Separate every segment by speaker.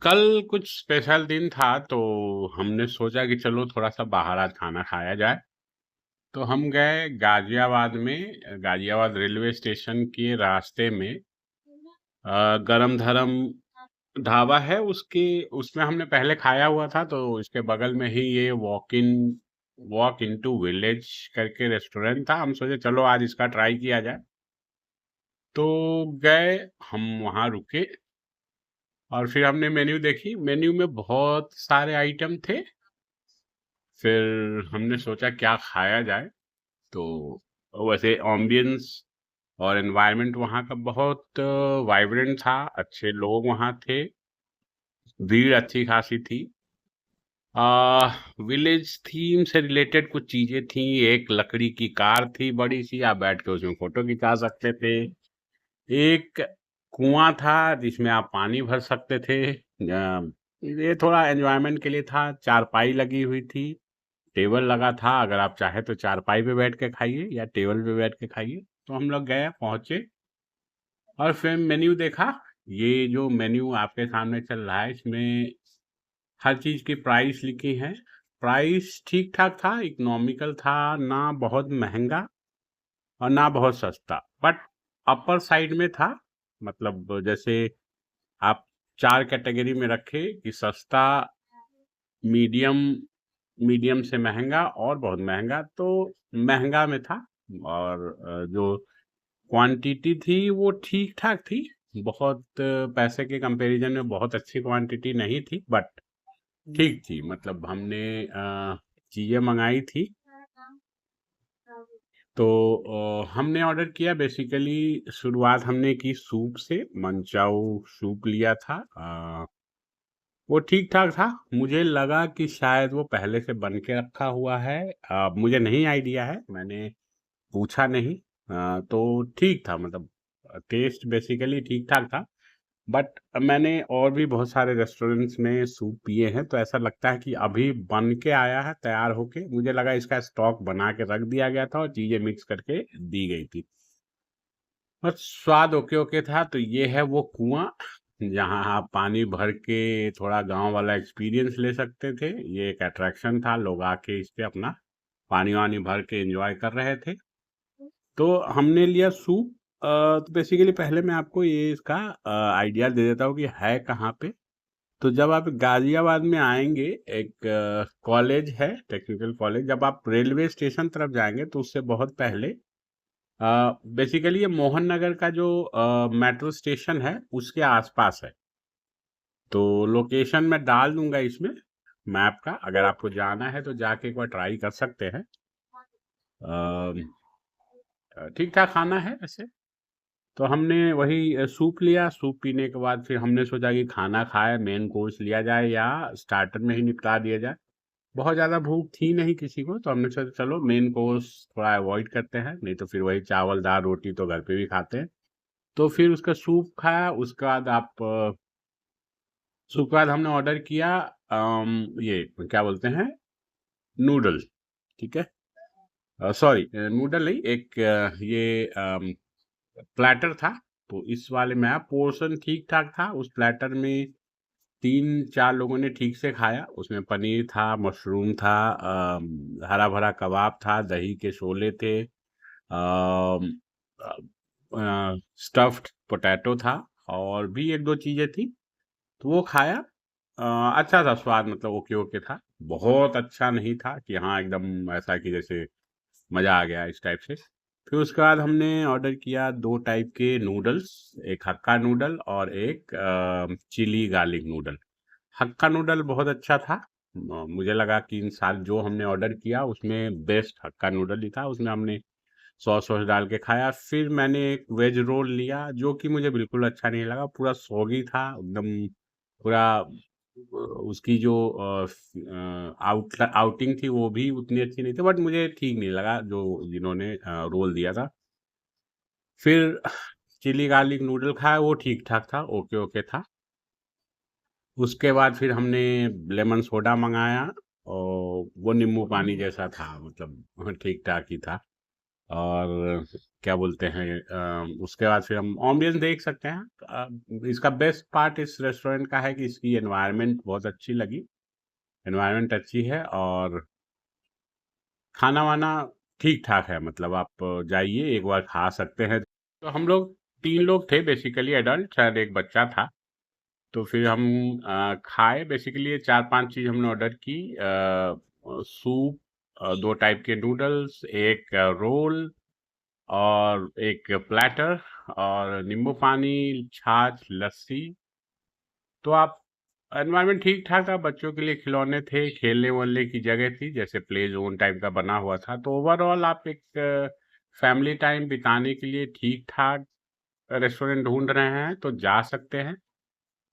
Speaker 1: कल कुछ स्पेशल दिन था तो हमने सोचा कि चलो थोड़ा सा बाहर आज खाना खाया जाए। तो हम गए गाजियाबाद में। गाजियाबाद रेलवे स्टेशन के रास्ते में गरम धरम ढाबा है। उसके उसमें हमने पहले खाया हुआ था, तो इसके बगल में ही ये वॉक इनटू विलेज करके रेस्टोरेंट था। हम सोचे चलो आज इसका ट्राई किया जाए। तो गए, हम वहाँ रुके और फिर हमने मेन्यू देखी। मेन्यू में बहुत सारे आइटम थे। फिर हमने सोचा क्या खाया जाए। तो वैसे एम्बियंस और एनवायरनमेंट वहाँ का बहुत वाइब्रेंट था, अच्छे लोग वहाँ थे, भीड़ अच्छी खासी थी। विलेज थीम से रिलेटेड कुछ चीजें थी। एक लकड़ी की कार थी बड़ी सी, आप बैठ के उसमें फोटो खिंचा सकते थे। एक कुआं था जिसमें आप पानी भर सकते थे। ये थोड़ा एंजॉयमेंट के लिए था। चारपाई लगी हुई थी, टेबल लगा था, अगर आप चाहे तो चारपाई पे बैठ के खाइए या टेबल पे बैठ के खाइए। तो हम लोग गए, पहुंचे और फिर मेन्यू देखा। ये जो मेन्यू आपके सामने चल रहा है, इसमें हर चीज की प्राइस लिखी है। प्राइस ठीक ठाक था, इकोनॉमिकल था, ना बहुत महंगा और ना बहुत सस्ता, बट अपर साइड में था। मतलब जैसे आप चार कैटेगरी में रखे कि सस्ता, मीडियम, मीडियम से महंगा और बहुत महंगा। तो महंगा में था। और जो क्वांटिटी थी वो ठीक ठाक थी। बहुत पैसे के कंपैरिजन में बहुत अच्छी क्वांटिटी नहीं थी, बट ठीक थी। मतलब हमने चीज़ें मंगाई थी। तो हमने ऑर्डर किया बेसिकली। शुरुआत हमने की सूप से, मंचाऊ सूप लिया था। वो ठीक ठाक था। मुझे लगा कि शायद वो पहले से बन के रखा हुआ है। मुझे नहीं आइडिया है, मैंने पूछा नहीं। तो ठीक था, मतलब टेस्ट बेसिकली ठीक ठाक था। बट मैंने और भी बहुत सारे रेस्टोरेंट्स में सूप पिए हैं, तो ऐसा लगता है कि अभी बन के आया है तैयार होके। मुझे लगा इसका स्टॉक बना के रख दिया गया था और चीजें मिक्स करके दी गई थी। बस स्वाद ओके ओके था। तो ये है वो कुआं जहाँ आप पानी भर के थोड़ा गांव वाला एक्सपीरियंस ले सकते थे। ये एक अट्रैक्शन था, लोग आके इस पे अपना पानी वानी भर के एंजॉय कर रहे थे। तो हमने लिया सूप। तो बेसिकली पहले मैं आपको ये इसका आइडिया दे देता हूँ कि है कहाँ पे। तो जब आप गाजियाबाद में आएंगे, एक कॉलेज है, टेक्निकल कॉलेज। जब आप रेलवे स्टेशन तरफ जाएंगे तो उससे बहुत पहले बेसिकली ये मोहन नगर का जो मेट्रो स्टेशन है उसके आसपास है। तो लोकेशन मैं डाल दूंगा इसमें मैप का, अगर आपको जाना है तो जाके एक बार ट्राई कर सकते हैं। ठीक ठाक खाना है वैसे। तो हमने वही सूप लिया। सूप पीने के बाद फिर हमने सोचा कि खाना खाए, मेन कोर्स लिया जाए या स्टार्टर में ही निपटा दिया जाए। बहुत ज़्यादा भूख थी नहीं किसी को, तो हमने सोचा चलो मेन कोर्स थोड़ा अवॉइड करते हैं, नहीं तो फिर वही चावल दाल रोटी तो घर पे भी खाते हैं। तो फिर उसका सूप खाया। उसके बाद सूप के बाद हमने ऑर्डर किया ये क्या बोलते हैं, नूडल। ठीक है, सॉरी नूडल नहीं, एक ये प्लेटर था। तो इस वाले में पोर्शन ठीक ठाक था। उस प्लेटर में तीन चार लोगों ने ठीक से खाया। उसमें पनीर था, मशरूम था, हरा भरा कबाब था, दही के शोले थे, स्टफ्ड पोटैटो था, और भी एक दो चीजें थी। तो वो खाया। अच्छा था स्वाद, मतलब ओके ओके था। बहुत अच्छा नहीं था कि हाँ एकदम ऐसा कि जैसे मजा आ गया इस टाइप से। फिर उसके बाद हमने ऑर्डर किया दो टाइप के नूडल्स, एक हक्का नूडल और एक चिली गार्लिक नूडल। हक्का नूडल बहुत अच्छा था। मुझे लगा कि इन साल जो हमने ऑर्डर किया उसमें बेस्ट हक्का नूडल ही था। उसमें हमने सॉस वॉस डाल के खाया। फिर मैंने एक वेज रोल लिया जो कि मुझे बिल्कुल अच्छा नहीं लगा, पूरा सॉगी था एकदम। पूरा उसकी जो आउटिंग थी वो भी उतनी अच्छी नहीं थी, बट मुझे ठीक नहीं लगा जो जिन्होंने रोल दिया था। फिर चिली गार्लिक नूडल खाया, वो ठीक ठाक था, ओके ओके था। उसके बाद फिर हमने लेमन सोडा मंगाया और वो नींबू पानी जैसा था, मतलब ठीक ठाक ही था। और क्या बोलते हैं उसके बाद फिर हम एम्बियंस देख सकते हैं। इसका बेस्ट पार्ट इस रेस्टोरेंट का है कि इसकी एनवायरनमेंट बहुत अच्छी लगी। एनवायरनमेंट अच्छी है और खाना वाना ठीक ठाक है, मतलब आप जाइए एक बार खा सकते हैं। तो हम लोग 3 लोग थे बेसिकली, एडल्ट, शायद एक बच्चा था। तो फिर हम खाए बेसिकली 4-5 चीज़ हमने ऑर्डर की। सूप, 2 टाइप के नूडल्स, एक रोल और एक प्लेटर, और नींबू पानी, छाछ, लस्सी। तो आप एनवायरनमेंट ठीक ठाक था, बच्चों के लिए खिलौने थे, खेलने वलने की जगह थी, जैसे प्ले जोन टाइप का बना हुआ था। तो ओवरऑल आप एक फैमिली टाइम बिताने के लिए ठीक ठाक रेस्टोरेंट ढूंढ रहे हैं तो जा सकते हैं।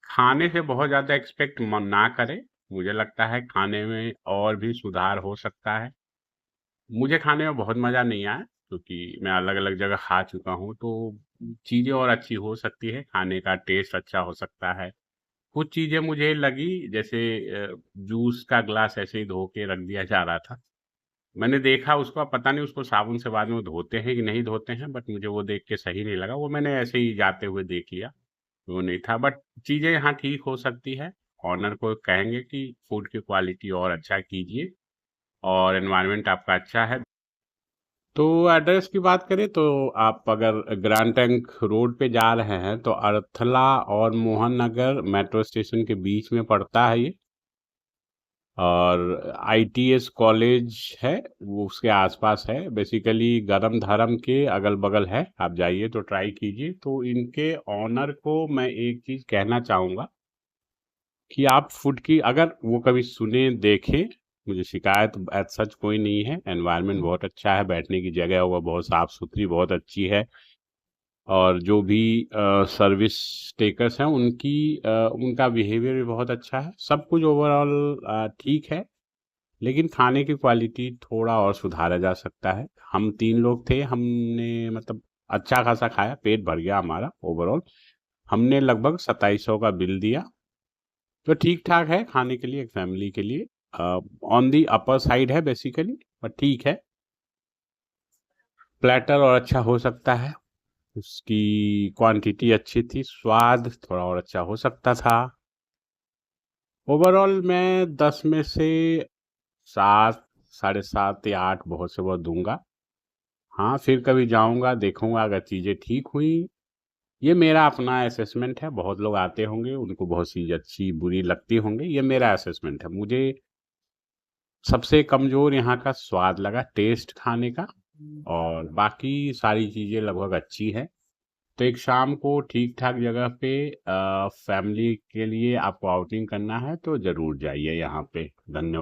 Speaker 1: खाने से बहुत ज़्यादा एक्सपेक्ट ना करें, मुझे लगता है खाने में और भी सुधार हो सकता है। मुझे खाने में बहुत मज़ा नहीं आया, क्योंकि मैं अलग अलग जगह खा चुका हूँ, तो चीज़ें और अच्छी हो सकती है, खाने का टेस्ट अच्छा हो सकता है। कुछ चीज़ें मुझे लगी, जैसे जूस का ग्लास ऐसे ही धो के रख दिया जा रहा था। मैंने देखा उसको, अब पता नहीं उसको साबुन से बाद में धोते हैं कि नहीं धोते हैं, बट मुझे वो देख के सही नहीं लगा। वो मैंने ऐसे ही जाते हुए देख लिया, वो नहीं था। बट चीज़ें यहाँ ठीक हो सकती है। ऑनर को कहेंगे कि फूड की क्वालिटी और अच्छा कीजिए, और एनवायरनमेंट आपका अच्छा है। तो एड्रेस की बात करें तो आप अगर ग्रैंड टैंक रोड पे जा रहे हैं तो अर्थला और मोहन नगर मेट्रो स्टेशन के बीच में पड़ता है ये। और आईटीएस कॉलेज है, वो उसके आसपास है। बेसिकली गरम धरम के अगल बगल है, आप जाइए तो ट्राई कीजिए। तो इनके ऑनर को मैं एक चीज़ कहना चाहूँगा कि आप फूड की अगर वो कभी सुने देखें, मुझे शिकायत एज सच कोई नहीं है। एनवायरनमेंट बहुत अच्छा है, बैठने की जगह वो बहुत साफ़ सुथरी बहुत अच्छी है। और जो भी सर्विस टेकर्स हैं उनका बिहेवियर भी बहुत अच्छा है। सब कुछ ओवरऑल ठीक है, लेकिन खाने की क्वालिटी थोड़ा और सुधारा जा सकता है। हम 3 लोग थे, हमने मतलब अच्छा खासा खाया, पेट भर गया हमारा ओवरऑल। हमने लगभग 2700 का बिल दिया, तो ठीक ठाक है खाने के लिए, एक फैमिली के लिए। ऑन दी अपर साइड है बेसिकली, पर ठीक है। प्लेटर और अच्छा हो सकता है, उसकी क्वांटिटी अच्छी थी, स्वाद थोड़ा और अच्छा हो सकता था। ओवरऑल मैं 10 में से 7, 7.5 या 8 बहुत से बहुत दूंगा। हाँ, फिर कभी जाऊंगा, देखूंगा अगर चीज़ें ठीक हुई। ये मेरा अपना असेसमेंट है, बहुत लोग आते होंगे, उनको बहुत चीज़ अच्छी बुरी लगती होंगी, ये मेरा असेसमेंट है। मुझे सबसे कमज़ोर यहाँ का स्वाद लगा, टेस्ट खाने का, और बाकी सारी चीज़ें लगभग अच्छी हैं। तो एक शाम को ठीक-ठाक जगह पे फैमिली के लिए आपको आउटिंग करना है तो ज़रूर जाइए यहाँ पे। धन्यवाद।